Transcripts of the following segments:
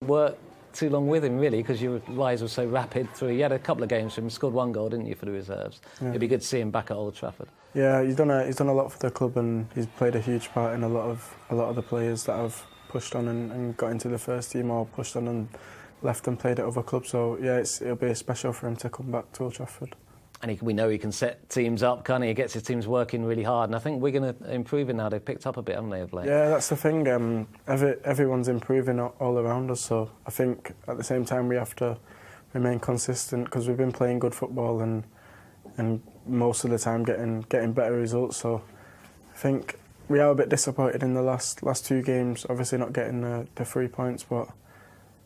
work too long with him, really, because your rise was so rapid through. You had a couple of games for him, scored 1 goal, didn't you, for the reserves? Yeah. It'd be good to see him back at Old Trafford. Yeah, he's done a lot for the club, and he's played a huge part in a lot of the players that have pushed on and got into the first team, or pushed on and left and played at other clubs. So yeah, it'll be special for him to come back to Old Trafford. And we know he can set teams up, can't he? He gets his teams working really hard, and I think we're going to improve it now. They've picked up a bit, haven't they, of late? Yeah, that's the thing. Everyone's improving all around us, so I think at the same time we have to remain consistent, because we've been playing good football and most of the time getting better results. So I think we are a bit disappointed in the last 2 games, obviously not getting the 3 points, but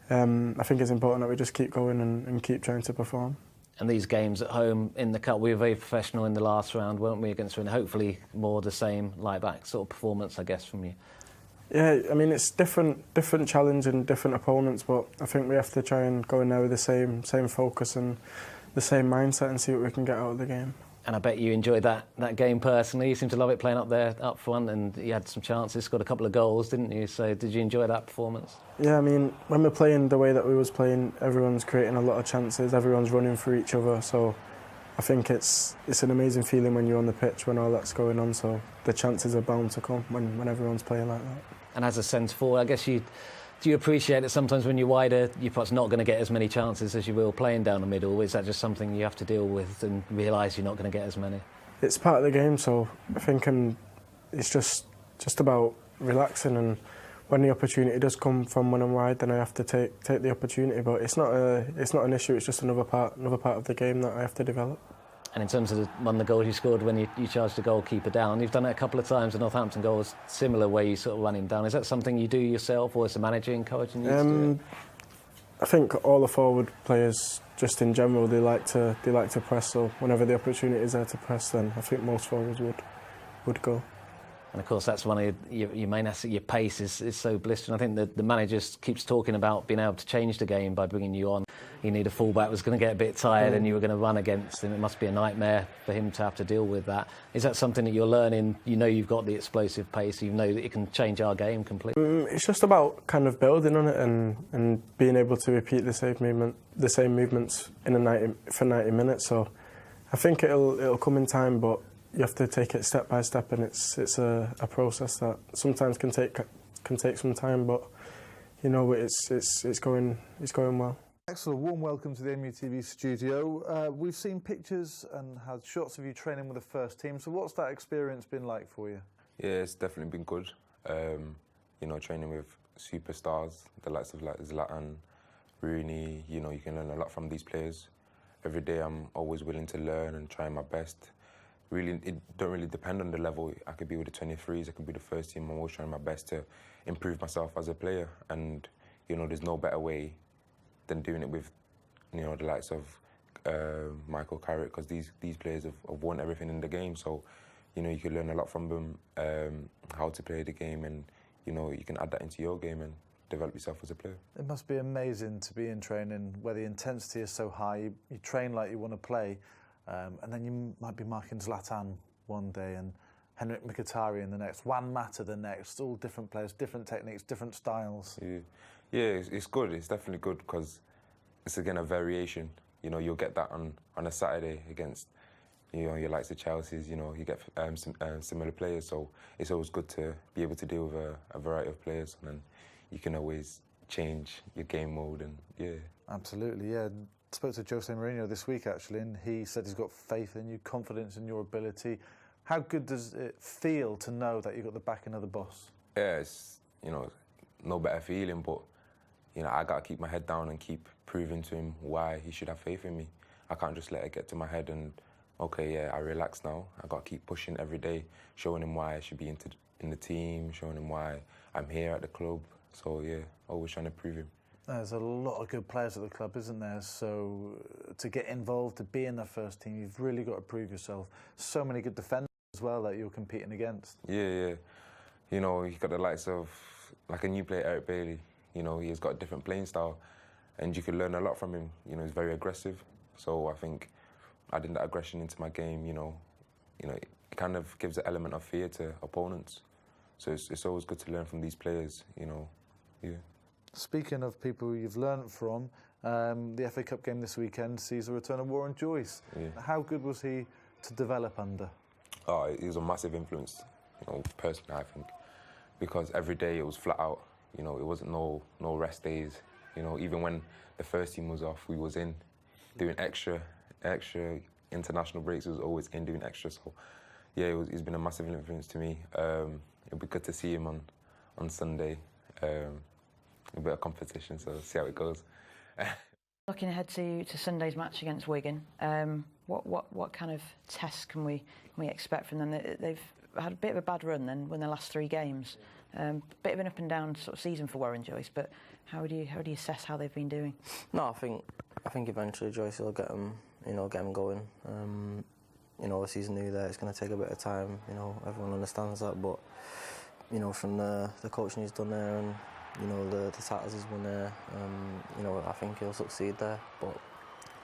I think it's important that we just keep going and keep trying to perform. And these games at home in the Cup, we were very professional in the last round, weren't we, against Rennes? Hopefully more the same, like that sort of performance, I guess, from you. Yeah, I mean, it's different challenge and different opponents, but I think we have to try and go in there with the same focus and the same mindset and see what we can get out of the game. And I bet you enjoyed that game personally. You seem to love it, playing up there, up front, and you had some chances, scored a couple of goals, didn't you? So did you enjoy that performance? Yeah, I mean, when we're playing the way that we was playing, everyone's creating a lot of chances, everyone's running for each other, so I think it's an amazing feeling when you're on the pitch, when all that's going on, so the chances are bound to come when everyone's playing like that. And as a centre-forward, I guess do you appreciate it sometimes when you're wider, you're perhaps not going to get as many chances as you will playing down the middle? Is that just something you have to deal with and realise you're not going to get as many? It's part of the game, so I think it's just about relaxing, and when the opportunity does come from when I'm wide, then I have to take the opportunity. But it's not an issue. It's just another part of the game that I have to develop. And in terms of one of the goals you scored when you charged the goalkeeper down, you've done it a couple of times. The Northampton goal was similar, where you sort of run him down. Is that something you do yourself, or is the manager encouraging you to do it? I think all the forward players, just in general, they like to press. So whenever the opportunity is there to press, then I think most forwards would go. And of course, that's one of your main assets. Your pace is so blistering. I think the manager keeps talking about being able to change the game by bringing you on. You need a fullback was going to get a bit tired, and you were going to run against him. It must be a nightmare for him to have to deal with that. Is that something that you're learning? You know you've got the explosive pace. You know that it can change our game completely. It's just about kind of building on it and being able to repeat the same movements for 90 minutes. So I think it'll come in time, but you have to take it step by step, and it's a process that sometimes can take some time, but you know it's going well. Axel, a warm welcome to the MUTV studio. We've seen pictures and had shots of you training with the first team. So what's that experience been like for you? Yeah, it's definitely been good. You know, training with superstars, the likes of like Zlatan, Rooney. You know, you can learn a lot from these players. Every day, I'm always willing to learn and try my best. Really, it don't really depend on the level. I could be with the 23s, I could be the first team. I'm always trying my best to improve myself as a player. And you know, there's no better way than doing it with, you know, the likes of Michael Carrick, because these players have won everything in the game. So, you know, you can learn a lot from them, how to play the game, and you know, you can add that into your game and develop yourself as a player. It must be amazing to be in training where the intensity is so high. You train like you want to play, and then you might be marking Zlatan one day and Henrik Mkhitaryan the next, Juan Mata the next, all different players, different techniques, different styles. Yeah, it's good. It's definitely good, because it's again a variation. You know, you'll get that on a Saturday against, you know, your likes of Chelsea's. You know, you get similar players, so it's always good to be able to deal with a variety of players, and then you can always change your game mode. And yeah, absolutely. Yeah, I spoke to Jose Mourinho this week actually, and he said he's got faith in you, confidence in your ability. How good does it feel to know that you've got the backing of the boss? Yeah, it's, you know, no better feeling, but you know, I got to keep my head down and keep proving to him why he should have faith in me. I can't just let it get to my head and, okay, yeah, I relax now. I got to keep pushing every day, showing him why I should be in the team, showing him why I'm here at the club. So, yeah, always trying to prove him. There's a lot of good players at the club, isn't there? So to get involved, to be in the first team, you've really got to prove yourself. So many good defenders as well that you're competing against. Yeah. You know, you've got the likes of, like a new player, Eric Bailey. You know, he's got a different playing style, and you can learn a lot from him. You know, he's very aggressive. So I think adding that aggression into my game, you know, it kind of gives an element of fear to opponents. So it's always good to learn from these players, you know. Yeah. Speaking of people you've learnt from, the FA Cup game this weekend sees the return of Warren Joyce. Yeah. How good was he to develop under? Oh, he was a massive influence, personally, I think, because every day it was flat out. It wasn't no rest days. Even when the first team was off, we was in doing extra international breaks. He was always in doing extra. So, yeah, he's been a massive influence to me. It'll be good to see him on Sunday. A bit of competition, so see how it goes. Looking ahead to Sunday's match against Wigan, what kind of tests can we expect from them? They've had a bit of a bad run, then won their last 3 games. Bit of an up and down sort of season for Warren Joyce, but how do you assess how they've been doing? No, I think eventually Joyce will get them going. Obviously he's new there. It's going to take a bit of time. Everyone understands that, but from the coaching he's done there and the titles he's won there, I think he'll succeed there. But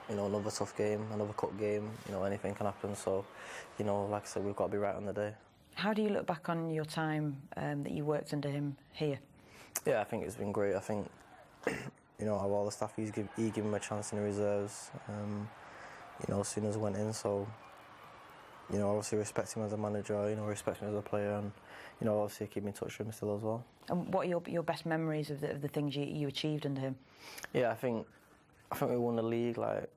another tough game, another cup game. Anything can happen. So, like I said, we've got to be right on the day. How do you look back on your time that you worked under him here? Yeah, I think it's been great. I think of all the staff he gave him a chance in the reserves. As soon as I went in, so obviously respect him as a manager. Respect him as a player, and obviously keep in touch with him still as well. And what are your best memories of the things you achieved under him? Yeah, I think we won the league like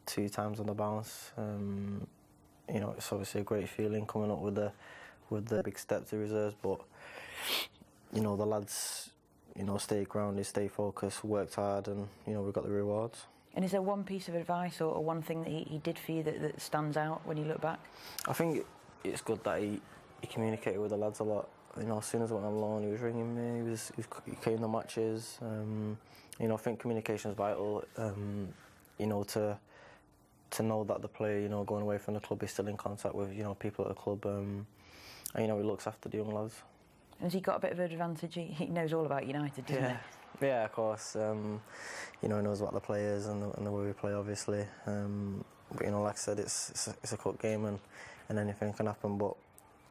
2 times on the bounce. It's obviously a great feeling coming up with the big step to reserves, but the lads stayed grounded, stayed focused, worked hard, and we got the rewards. And is there one piece of advice or one thing that he did for you that stands out when you look back? I think it's good that he communicated with the lads a lot. As soon as I went on loan, he was ringing me, he came to matches. I think communication is vital. To know that the player, going away from the club, is still in contact with, people at the club. And he looks after the young lads. And has he got a bit of an advantage? He knows all about United, doesn't he? Yeah, of course. He knows about the players and the way we play, obviously. But like I said, it's a cup game and anything can happen. But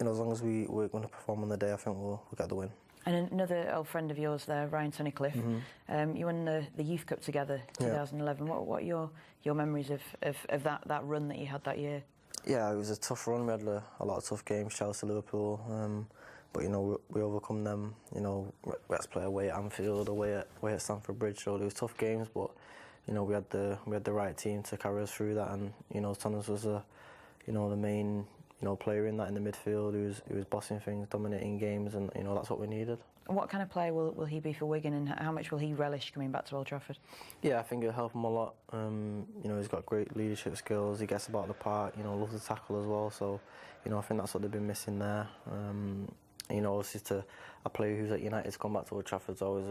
as long as we're going to perform on the day, I think we'll get the win. And another old friend of yours there, Ryan Tunnicliffe. Mm-hmm. You won the Youth Cup together, 2011. Yeah. What are your memories of that run that you had that year? Yeah, it was a tough run. We had a lot of tough games, Chelsea, Liverpool. But we overcome them. We had to play away at Anfield, away at Stamford Bridge. So it was tough games, but we had the right team to carry us through that. And Tonners was the main player in that in the midfield. He was bossing things, dominating games, and that's what we needed. And what kind of player will he be for Wigan, and how much will he relish coming back to Old Trafford? Yeah, I think it'll help him a lot. He's got great leadership skills. He gets about the park. Loves to tackle as well. So I think that's what they've been missing there. Obviously to a player who's at United to come back to Old Trafford's always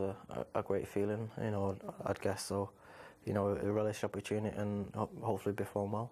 a great feeling, I'd guess. So, he'll relish the opportunity and hopefully perform well.